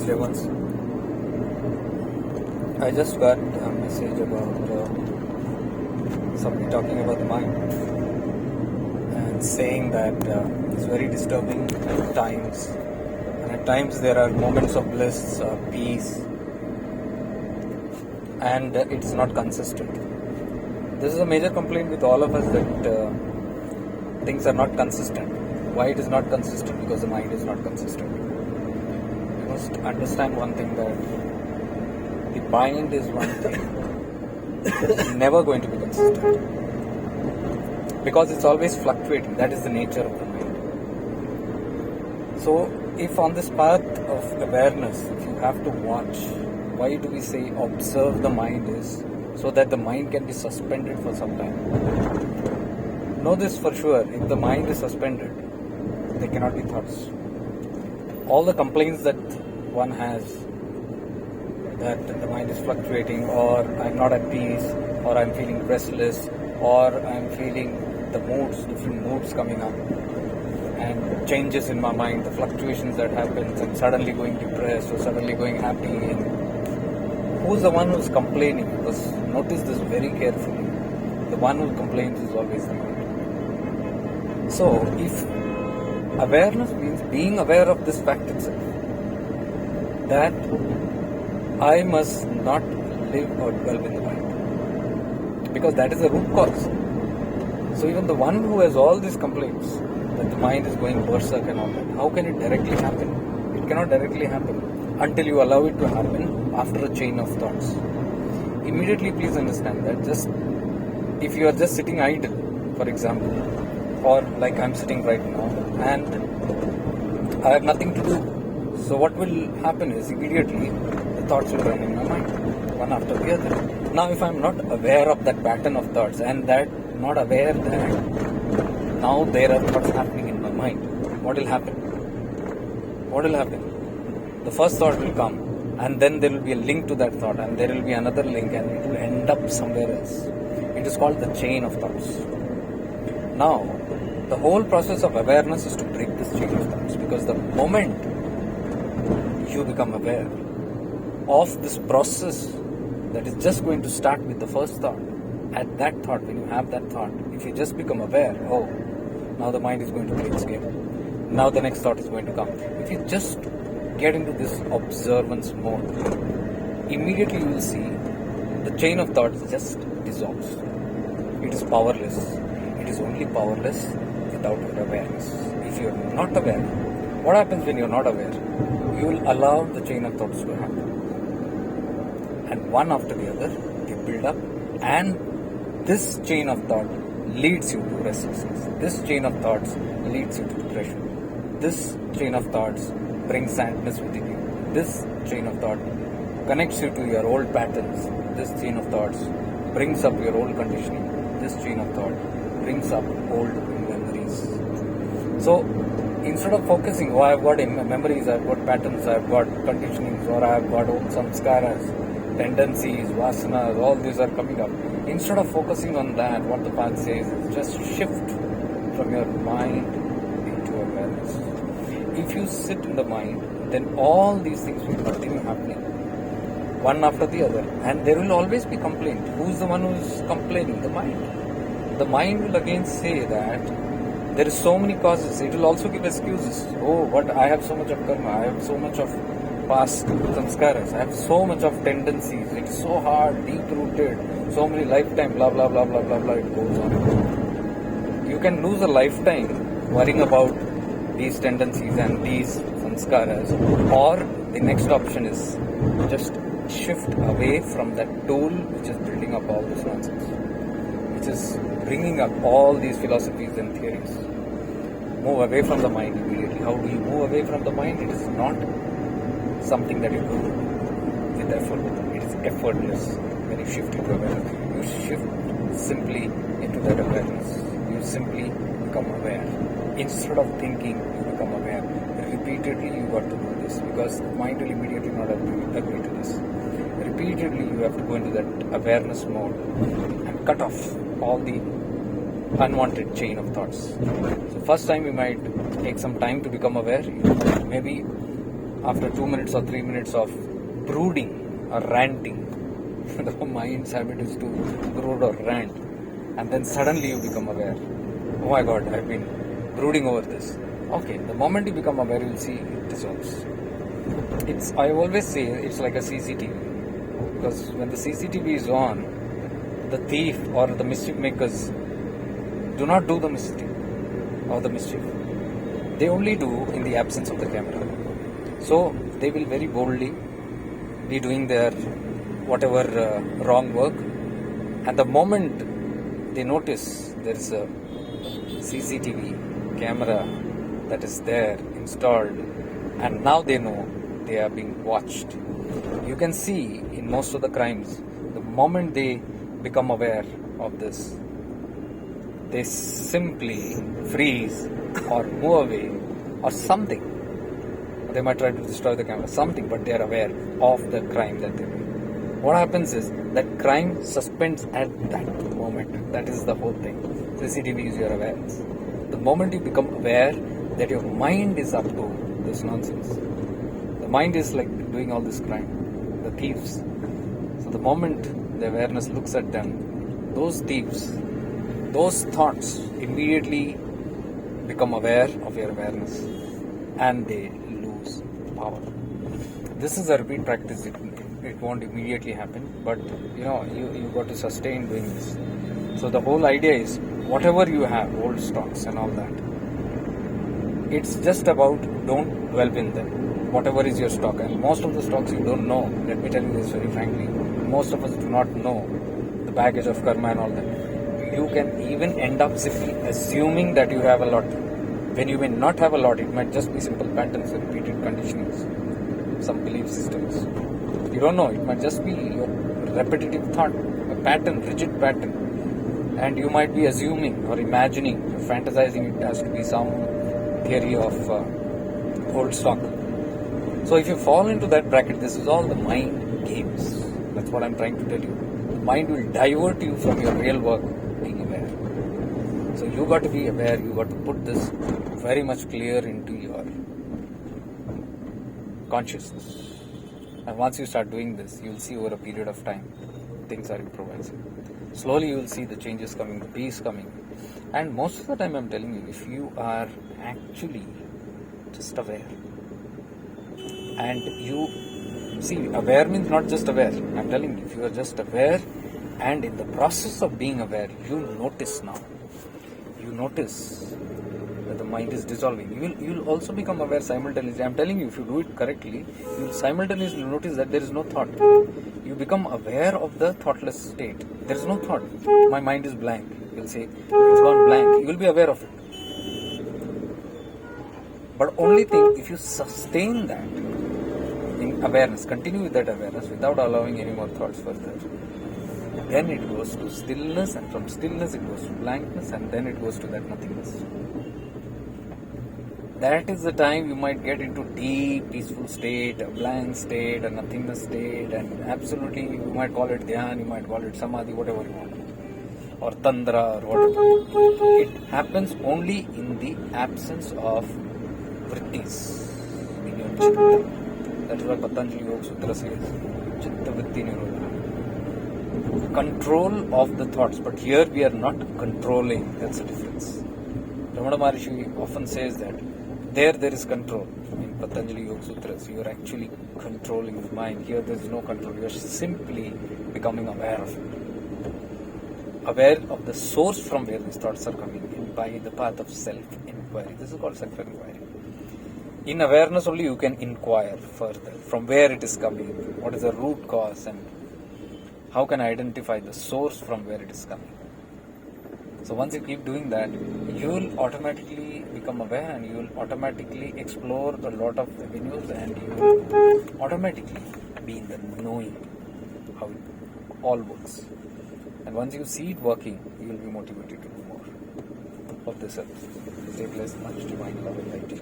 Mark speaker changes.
Speaker 1: Wednesday once. I just got a message about somebody talking about the mind and saying that it's very disturbing at times. And at times there are moments of bliss, peace, and it's not consistent. This is a major complaint with all of us, that things are not consistent. Why it is not consistent? Because the mind is not consistent. You must understand one thing, that the mind is one thing. It's never going to be consistent. Because it's always fluctuating. That is the nature of the mind. So, if on this path of awareness, if you have to watch, why do we say observe the mind is so that the mind can be suspended for some time. Know this for sure, if the mind is suspended, there cannot be thoughts. All the complaints that one has, that the mind is fluctuating, or I'm not at peace, or I'm feeling restless, or I'm feeling the moods, different moods coming up, and changes in my mind, the fluctuations that happens, and suddenly going depressed or suddenly going happy. And who's the one who's complaining? Because notice this very carefully. The one who complains is always the mind. So, if awareness means being aware of this fact itself, that I must not live or dwell in the mind, because that is the root cause. So even the one who has all these complaints, that the mind is going berserk and all that, how can it directly happen? It cannot directly happen until you allow it to happen after a chain of thoughts. Immediately please understand that just if you are just sitting idle, for example, or like I'm sitting right now, and I have nothing to do, so what will happen is immediately the thoughts will run in my mind, one after the other. Now if I'm not aware of that pattern of thoughts, and that not aware that now there are thoughts happening in my mind, what will happen? What will happen? The first thought will come, and then there will be a link to that thought, and there will be another link, and it will end up somewhere else. It is called the chain of thoughts. Now, the whole process of awareness is to break this chain of thoughts, because the moment you become aware of this process that is just going to start with the first thought, at that thought, when you have that thought, if you just become aware, oh, now the mind is going to play its game. Now the next thought is going to come. If you just get into this observance mode, immediately you will see the chain of thoughts just dissolves. It is powerless. It is only powerless without your awareness. If you are not aware, what happens when you are not aware? You will allow the chain of thoughts to happen. And one after the other, they build up, and this chain of thought leads you to restlessness. This chain of thoughts leads you to depression. This chain of thoughts brings sadness within you. This chain of thought connects you to your old patterns. This chain of thoughts brings up your old conditioning. This chain of thought brings up old memories. So, instead of focusing, oh, I've got memories, I've got patterns, I've got conditionings, or I've got old samskaras, tendencies, vasanas, all these are coming up. Instead of focusing on that, what the path says is just shift from your mind into awareness. If you sit in the mind, then all these things will continue happening, one after the other, and there will always be complaint. Who's the one who's complaining? The mind. The mind will again say that there is so many causes. It will also give excuses. Oh, but I have so much of karma, I have so much of past samskaras, I have so much of tendencies, it is so hard, deep-rooted, so many lifetime, blah, blah, blah, blah, blah, blah, it goes on. You can lose a lifetime worrying about these tendencies and these samskaras, or the next option is just shift away from that tool which is building up all this nonsense, which is bringing up all these philosophies and theories. Move away from the mind immediately. How do you move away from the mind? It is not something that you do with effort. It is effortless when you shift into awareness. You shift simply into that awareness. You simply become aware. Instead of thinking, you become aware. Repeatedly you got to do this, because the mind will immediately not agree to this. Repeatedly you have to go into that awareness mode and cut off all the unwanted chain of thoughts. So first time you might take some time to become aware. Maybe after 2 minutes or 3 minutes of brooding or ranting, the mind's habit is to brood or rant, and then suddenly you become aware. Oh my God, I've been brooding over this. Okay, the moment you become aware, you'll see it dissolves. I always say it's like a CCTV, because when the CCTV is on, the thief or the mischief makers do not do the mischief or the mischief. They only do in the absence of the camera. So they will very boldly be doing their whatever wrong work, and the moment they notice there is a CCTV camera that is there installed, and now they know they are being watched. You can see in most of the crimes, the moment they become aware of this, they simply freeze or move away or something. They might try to destroy the camera, something, but they are aware of the crime that they do. What happens is that crime suspends at that moment. That is the whole thing. CCTV is your awareness. The moment you become aware that your mind is up to this nonsense, the mind is like doing all this crime, the thieves. So the moment the awareness looks at them, those thieves, those thoughts immediately become aware of your awareness, and they lose power. This is a repeat practice. It won't immediately happen, but you got to sustain doing this. So the whole idea is, whatever you have, old stocks and all that, it's just about don't dwell in them. Whatever is your stock, and most of the stocks you don't know. Let me tell you this very frankly. Most of us do not know the baggage of karma and all that. You can even end up simply assuming that you have a lot, when you may not have a lot. It might just be simple patterns, repeated conditionings, some belief systems. You don't know. It might just be your repetitive thought, a pattern, rigid pattern, and you might be assuming or imagining, fantasizing it has to be some theory of old stock. So if you fall into that bracket, this is all the mind games. That's what I'm trying to tell you. The mind will divert you from your real work, being aware. So you got to be aware. You got to put this very much clear into your consciousness. And once you start doing this, you'll see over a period of time, things are improvising. Slowly you will see the changes coming, the peace coming. And most of the time I'm telling you, if you are actually just aware, and you see, aware means not just aware. I'm telling you, if you are just aware, and in the process of being aware, you notice now. You notice that the mind is dissolving. You'll also become aware simultaneously. I'm telling you, if you do it correctly, you'll simultaneously notice that there is no thought. You become aware of the thoughtless state. There is no thought. My mind is blank. You'll say, it's gone blank. You will be aware of it. But only thing, if you sustain that in awareness, continue with that awareness without allowing any more thoughts further, then it goes to stillness, and from stillness it goes to blankness, and then it goes to that nothingness. That is the time you might get into deep peaceful state, a blank state, a nothingness state, and absolutely, you might call it dhyan, you might call it samadhi, whatever you want, or tandra, or whatever. It happens only in the absence of vrittis in your chitta. That is what Patanjali Yoga Sutra says, chitta vritti nirodha. Control of the thoughts, but here we are not controlling. That's the difference. Ramana Maharishi often says that there is control in Patanjali Yoga Sutras. You are actually controlling the mind. Here there is no control. You are simply becoming aware of it. Aware of the source from where these thoughts are coming in by the path of self-inquiry. This is called self-inquiry. In awareness only you can inquire further from where it is coming, what is the root cause, and how can I identify the source from where it is coming. So once you keep doing that, you will automatically become aware, and you will automatically explore a lot of avenues, and you will automatically be in the knowing how it all works. And once you see it working, you will be motivated to do more of this earth. Stay blessed, much divine love and light.